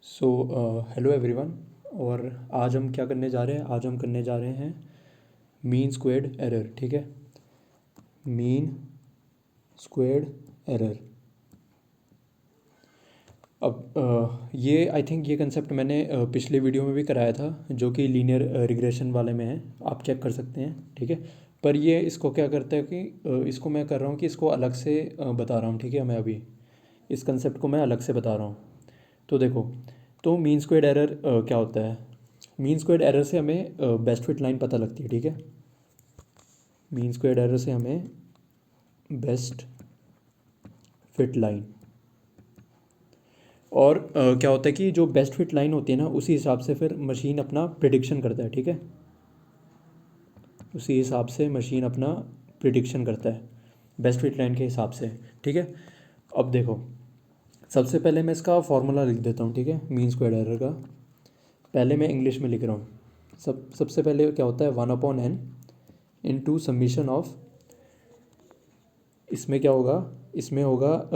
So hello everyone. और आज हम क्या करने जा रहे हैं? आज हम करने जा रहे हैं मीन स्क्वेयर्ड एरर। ठीक है, मीन स्क्वेयर्ड एरर। अब ये आई थिंक ये कंसेप्ट मैंने पिछले वीडियो में भी कराया था, जो कि लीनियर रिग्रेशन वाले में है। आप चेक कर सकते हैं। ठीक है, पर ये इसको क्या करता है कि इसको मैं कर रहा हूँ कि इसको अलग से बता रहा हूँ। ठीक है, मैं अभी इस कंसेप्ट को मैं अलग से बता रहा हूँ। तो देखो, तो मीन स्क्वेयर्ड एरर क्या होता है? मीन स्क्वेयर्ड एरर से हमें बेस्ट फिट लाइन पता लगती है। ठीक है, मीन स्क्वेयर्ड एरर से हमें बेस्ट फिट लाइन। और क्या होता है कि जो बेस्ट फिट लाइन होती है ना, उसी हिसाब से फिर मशीन अपना प्रिडिक्शन करता है। ठीक है, उसी हिसाब से मशीन अपना प्रिडिक्शन करता है बेस्ट फिट लाइन के हिसाब से। ठीक है, अब देखो, सबसे पहले मैं इसका फॉर्मूला लिख देता हूँ। ठीक है, मीन स्क्वेयर्ड एरर का पहले मैं इंग्लिश में लिख रहा हूँ। सबसे पहले क्या होता है, 1/n इंटू समीशन ऑफ, इसमें क्या होगा, इसमें होगा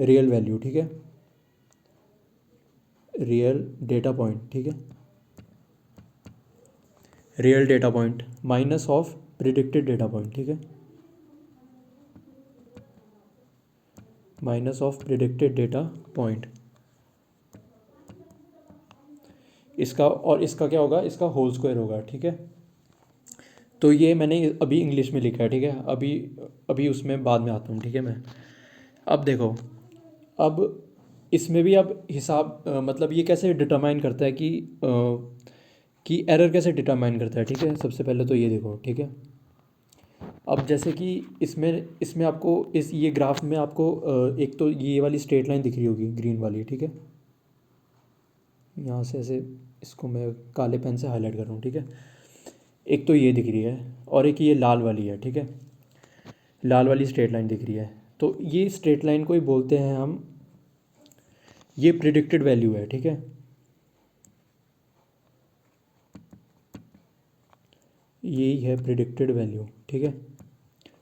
रियल वैल्यू। ठीक है, रियल डेटा पॉइंट। ठीक है, real data point minus of predicted data point. ठीक है, minus of predicted data point. इसका और इसका क्या होगा, इसका होल स्क्वायर होगा। ठीक है, तो ये मैंने अभी इंग्लिश में लिखा है। ठीक है, अभी अभी उसमें बाद में आता हूँ। ठीक है, मैं अब देखो, अब इसमें भी अब हिसाब मतलब ये कैसे डिटरमाइन करता है कि एरर कैसे डिटरमाइन करता है। ठीक है, सबसे पहले तो ये देखो। ठीक है, अब जैसे कि इसमें इसमें आपको इस ये ग्राफ में आपको एक तो ये वाली स्ट्रेट लाइन दिख रही होगी, ग्रीन वाली। ठीक है, यहाँ से ऐसे इसको मैं काले पेन से हाईलाइट कर रहा हूँ। ठीक है, एक तो ये दिख रही है और एक ये लाल वाली है। ठीक है, लाल वाली स्ट्रेट लाइन दिख रही है। तो ये स्ट्रेट लाइन को ही बोलते हैं हम, ये प्रिडिक्टेड वैल्यू है। ठीक है, यही है प्रिडिक्टेड वैल्यू। ठीक है,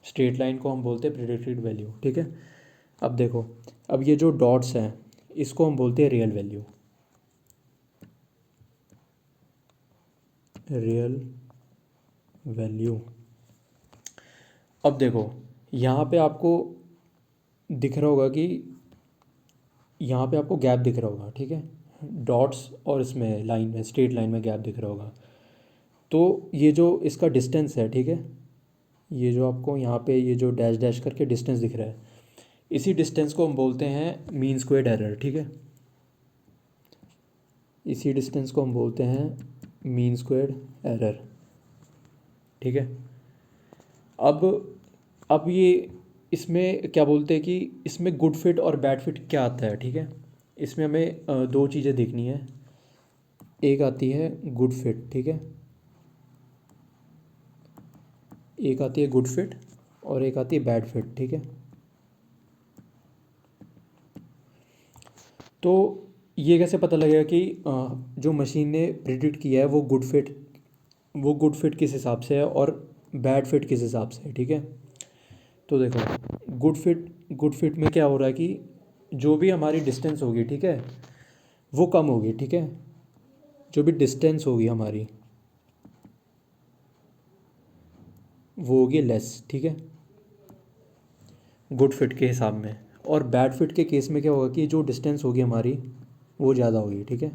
स्ट्रेट लाइन को हम बोलते हैं प्रिडिक्टेड वैल्यू। ठीक है, अब देखो, अब ये जो डॉट्स हैं इसको हम बोलते हैं रियल वैल्यू, रियल वैल्यू। अब देखो, यहाँ पे आपको दिख रहा होगा कि यहाँ पे आपको गैप दिख रहा होगा। ठीक है, डॉट्स और इसमें लाइन में, स्ट्रेट लाइन में गैप दिख रहा होगा। तो ये जो इसका डिस्टेंस है, ठीक है, ये जो आपको यहाँ पे ये जो डैश डैश करके डिस्टेंस दिख रहा है, इसी डिस्टेंस को हम बोलते हैं मीन स्क्वेयर्ड एरर। ठीक है, इसी डिस्टेंस को हम बोलते हैं मीन स्क्वेयर्ड एरर। ठीक है, अब अब ये इसमें क्या बोलते हैं कि इसमें गुड फिट और बैड फिट क्या आता है। ठीक है, इसमें हमें दो चीज़ें देखनी है। एक आती है गुड फिट। ठीक है, एक आती है गुड फिट और एक आती है बैड फिट। ठीक है, तो ये कैसे पता लगेगा कि जो मशीन ने प्रिडिक्ट किया है वो गुड फिट, वो गुड फिट किस हिसाब से है और बैड फिट किस हिसाब से है। ठीक है, तो देखो, गुड फिट में क्या हो रहा है कि जो भी हमारी डिस्टेंस होगी, ठीक है, वो कम होगी। ठीक है, जो भी डिस्टेंस होगी हमारी वो होगी लेस। ठीक है, गुड फिट के हिसाब में। और बैड फिट के केस में क्या होगा कि जो डिस्टेंस होगी हमारी वो ज़्यादा होगी। ठीक है,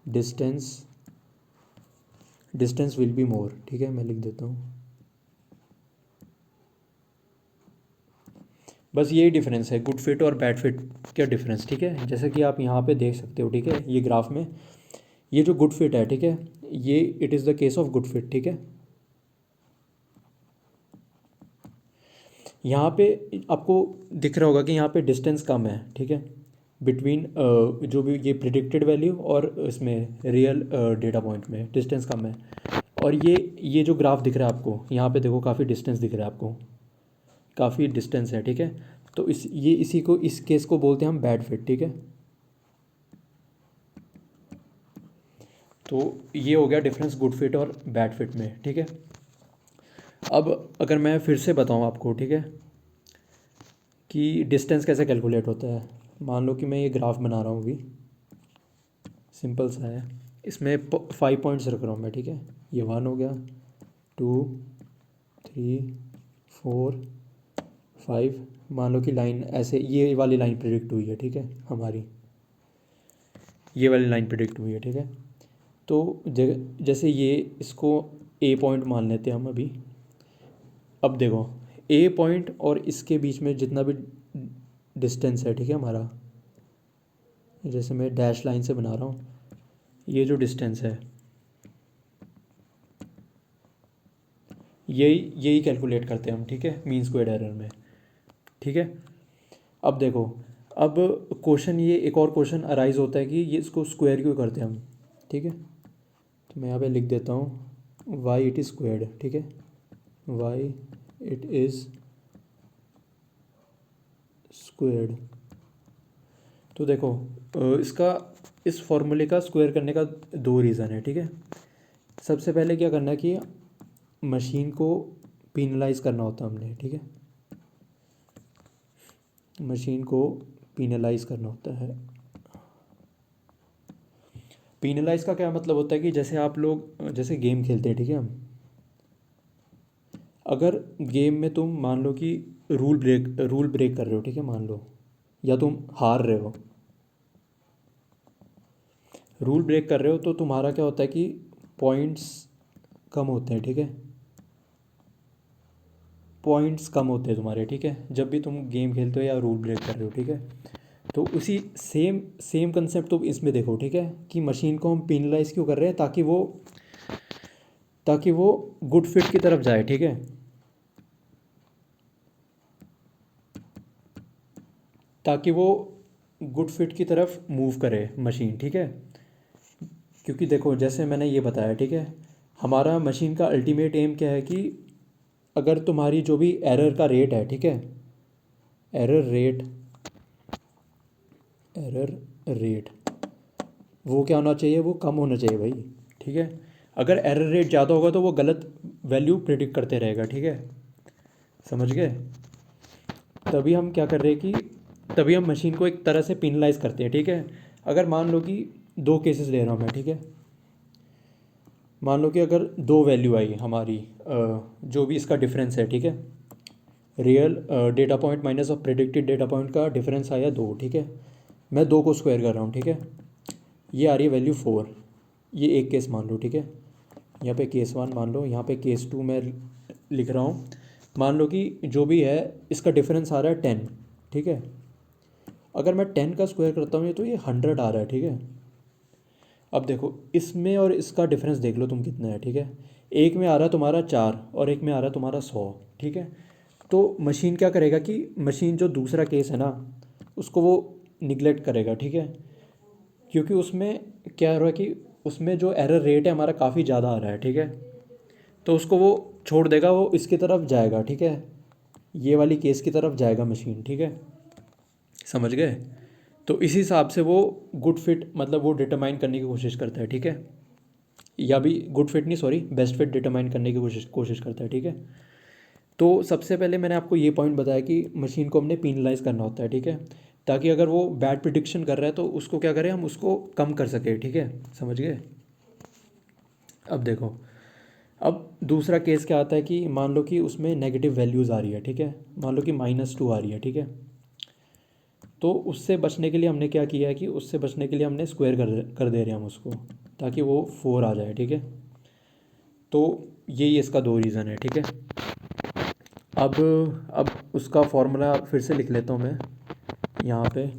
distance distance will be more. ठीक है, मैं लिख देता हूँ। बस यही डिफरेंस है गुड फिट और बैड फिट का डिफरेंस। ठीक है, जैसे कि आप यहाँ पे देख सकते हो। ठीक है, ये ग्राफ में ये जो गुड फिट है, ठीक है, ये it is the case of good fit. ठीक है, यहाँ पे आपको दिख रहा होगा कि यहाँ पे डिस्टेंस कम है। ठीक है, बिटवीन जो भी ये प्रिडिक्टेड वैल्यू और इसमें रियल डेटा पॉइंट में डिस्टेंस कम है। और ये जो ग्राफ दिख रहा है आपको, यहाँ पे देखो काफ़ी डिस्टेंस दिख रहा है आपको, काफ़ी डिस्टेंस है। ठीक है, तो इसी को, इस केस को बोलते हैं हम बैड फिट। ठीक है, तो ये हो गया डिफरेंस गुड फिट और बैड फिट में। ठीक है, अब अगर मैं फिर से बताऊँ आपको, ठीक है, कि डिस्टेंस कैसे कैलकुलेट होता है। मान लो कि मैं ये ग्राफ बना रहा हूँ अभी, सिंपल सा है। इसमें 5 पॉइंट्स रख रहा हूँ मैं, ठीक है। ये 1 हो गया, 2, 3, 4, 5। मान लो कि लाइन ऐसे ये वाली लाइन प्रेडिक्ट हुई है, ठीक है, हमारी ये वाली लाइन प्रेडिक्ट हुई है, ठीक है। तो जैसे ये इसको ए पॉइंट मान लेते हैं हम अभी। अब देखो, ए पॉइंट और इसके बीच में जितना भी डिस्टेंस है, ठीक है, हमारा, जैसे मैं डैश लाइन से बना रहा हूँ, ये जो डिस्टेंस है यही यही कैलकुलेट करते हैं हम, ठीक है, मीन स्क्वायर्ड एरर में, ठीक है। अब देखो, अब क्वेश्चन, ये एक और क्वेश्चन अराइज होता है कि ये इसको स्क्वायर क्यों करते हैं हम, ठीक है। तो मैं यहाँ पे लिख देता हूँ वाई इट इज़ स्क्वायर्ड, ठीक है, वाई इट इज़ स्क्वायर्ड। तो देखो, इसका इस फॉर्मूले का स्क्वायर करने का 2 रीज़न है, ठीक है। सबसे पहले क्या करना है कि मशीन को पीनलाइज करना होता है हमने, ठीक है, मशीन को पीनलाइज करना होता है। पीनलाइज का क्या मतलब होता है कि जैसे आप लोग जैसे गेम खेलते हैं, ठीक है, हम अगर गेम में तुम मान लो कि रूल ब्रेक कर रहे हो, ठीक है, मान लो, या तुम हार रहे हो, रूल ब्रेक कर रहे हो, तो तुम्हारा क्या होता है कि पॉइंट्स कम होते हैं, ठीक है, पॉइंट्स कम होते हैं तुम्हारे, ठीक है, जब भी तुम गेम खेलते हो या रूल ब्रेक कर रहे हो, ठीक है। तो उसी सेम सेम कंसेप्ट तुम इसमें देखो, ठीक है, कि मशीन को हम पेनलाइज क्यों कर रहे हैं, ताकि वो गुड फिट की तरफ जाए, ठीक है, ताकि वो गुड फिट की तरफ मूव करे मशीन, ठीक है। क्योंकि देखो, जैसे मैंने ये बताया, ठीक है, हमारा मशीन का अल्टीमेट एम क्या है कि अगर तुम्हारी जो भी एरर का रेट है, ठीक है, एरर रेट एरर रेट वो क्या होना चाहिए, वो कम होना चाहिए भाई, ठीक है। अगर एरर रेट ज़्यादा होगा तो वो गलत वैल्यू प्रिडिक्ट करते रहेगा, ठीक है, समझ गए। तभी हम क्या कर रहे हैं कि तभी हम मशीन को एक तरह से पिनलाइज करते हैं, ठीक है। अगर मान लो कि 2 केसेस ले रहा हूँ मैं, ठीक है, मान लो कि अगर 2 वैल्यू आई हमारी, जो भी इसका डिफरेंस है, ठीक है, real data point minus of predicted data point का डिफरेंस आया 2, ठीक है। मैं 2 को स्क्वायर कर रहा हूँ, ठीक है, ये आ रही है वैल्यू 4। ये एक केस मान लो, ठीक है, यहाँ पे केस 1 मान लो, यहाँ पे केस 2 मैं लिख रहा हूँ। मान लो कि जो भी है इसका डिफरेंस आ रहा है 10, ठीक है। अगर मैं 10 का स्क्वायर करता हूँ तो ये 100 आ रहा है, ठीक है। अब देखो, इसमें और इसका डिफरेंस देख लो तुम कितना है, ठीक है। एक में आ रहा है तुम्हारा 4 और एक में आ रहा है तुम्हारा 100, ठीक है। तो मशीन क्या करेगा कि मशीन जो दूसरा केस है ना, उसको वो निगलेक्ट करेगा, ठीक है, क्योंकि उसमें क्या हो रहा है कि उसमें जो एरर रेट है हमारा काफ़ी ज़्यादा आ रहा है, ठीक है। तो उसको वो छोड़ देगा, वो इसकी तरफ जाएगा, ठीक है, ये वाली केस की तरफ जाएगा मशीन, ठीक है, समझ गए। तो इस हिसाब से वो गुड फिट मतलब वो डिटरमाइन करने की कोशिश करता है, ठीक है, या भी गुड फिट नहीं, सॉरी, बेस्ट फिट डिटरमाइन करने की कोशिश करता है, ठीक है। तो सबसे पहले मैंने आपको ये पॉइंट बताया कि मशीन को हमने पीनलाइज करना होता है, ठीक है, ताकि अगर वो बैड प्रिडिक्शन कर रहा है तो उसको क्या करें, हम उसको कम कर सकें, ठीक है, समझ गए। अब देखो, अब दूसरा केस क्या आता है कि मान लो कि उसमें नेगेटिव वैल्यूज़ आ रही है, ठीक है, मान लो कि -2 आ रही है, ठीक है। तो उससे बचने के लिए हमने क्या किया है कि उससे बचने के लिए हमने स्क्वायर कर दे रहे हैं हम उसको, ताकि वो 4 आ जाए, ठीक है। तो यही इसका 2 रीज़न है, ठीक है। अब उसका फॉर्मूला फिर से लिख लेता हूँ मैं यहाँ पे।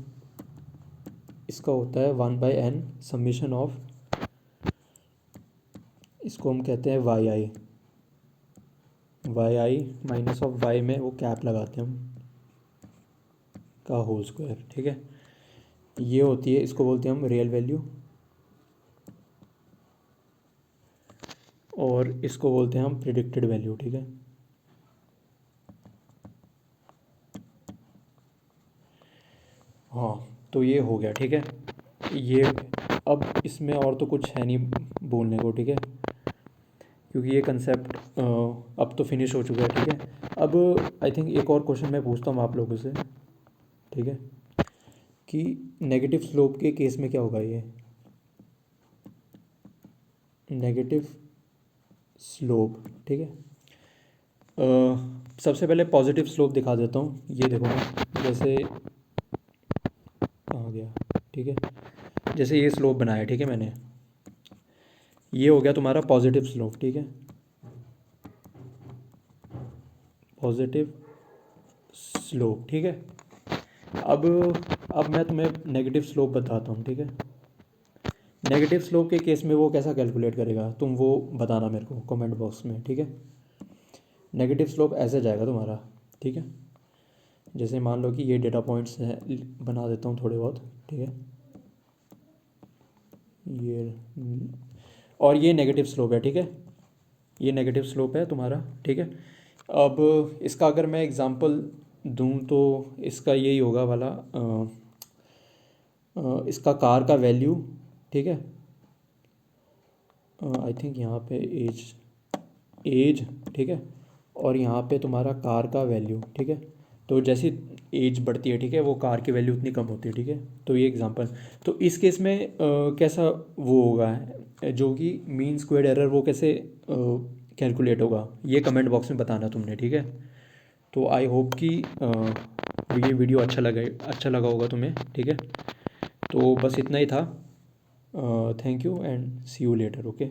इसका होता है 1/n समीशन ऑफ, इसको हम कहते हैं वाई माइनस ऑफ वाई में वो कैप लगाते हैं हम का होल स्क्वायर, ठीक है। ये होती है, इसको बोलते हैं हम रियल वैल्यू, और इसको बोलते हैं हम प्रिडिक्टेड वैल्यू, ठीक है। हाँ, तो ये हो गया, ठीक है, ये। अब इसमें और तो कुछ है नहीं बोलने को, ठीक है, क्योंकि ये कंसेप्ट अब तो फिनिश हो चुका है, ठीक है। अब आई थिंक एक और क्वेश्चन मैं पूछता हूँ आप लोगों से, ठीक है, कि नेगेटिव स्लोप के केस में क्या होगा ये। नेगेटिव स्लोप, ठीक है। सबसे पहले पॉजिटिव स्लोप दिखा देता हूँ। ये देखो मैं, जैसे कहाँ गया, ठीक है, जैसे ये स्लोप बनाया, ठीक है मैंने, ये हो गया तुम्हारा पॉजिटिव स्लोप, ठीक है, पॉजिटिव स्लोप, ठीक है। अब अब मैं तुम्हें नेगेटिव स्लोप बताता हूँ, ठीक है। नेगेटिव स्लोप के केस में वो कैसा कैलकुलेट करेगा, तुम वो बताना मेरे को कमेंट बॉक्स में, ठीक है। नेगेटिव स्लोप ऐसे जाएगा तुम्हारा, ठीक है। जैसे मान लो कि ये डेटा पॉइंट्स हैं, बना देता हूँ थोड़े बहुत, ठीक है, ये, और ये नेगेटिव स्लोप है, ठीक है, ये नेगेटिव स्लोप है तुम्हारा, ठीक है। अब इसका अगर मैं एग्जांपल दूं तो इसका यही होगा वाला, इसका कार का वैल्यू, ठीक है, आई थिंक यहाँ पे एज, एज, ठीक है, और यहाँ पे तुम्हारा कार का वैल्यू, ठीक है। तो जैसी एज बढ़ती है, ठीक है, वो कार की वैल्यू उतनी कम होती है, ठीक है। तो ये एग्जांपल, तो इस केस में कैसा वो होगा, जो कि मीन स्क्वेयर एरर, वो कैसे कैलकुलेट होगा, ये कमेंट बॉक्स में बताना तुमने, ठीक है। तो आई होप कि ये वीडियो अच्छा लगा होगा तुम्हें, ठीक है। तो बस इतना ही था। Thank you and see you later, okay.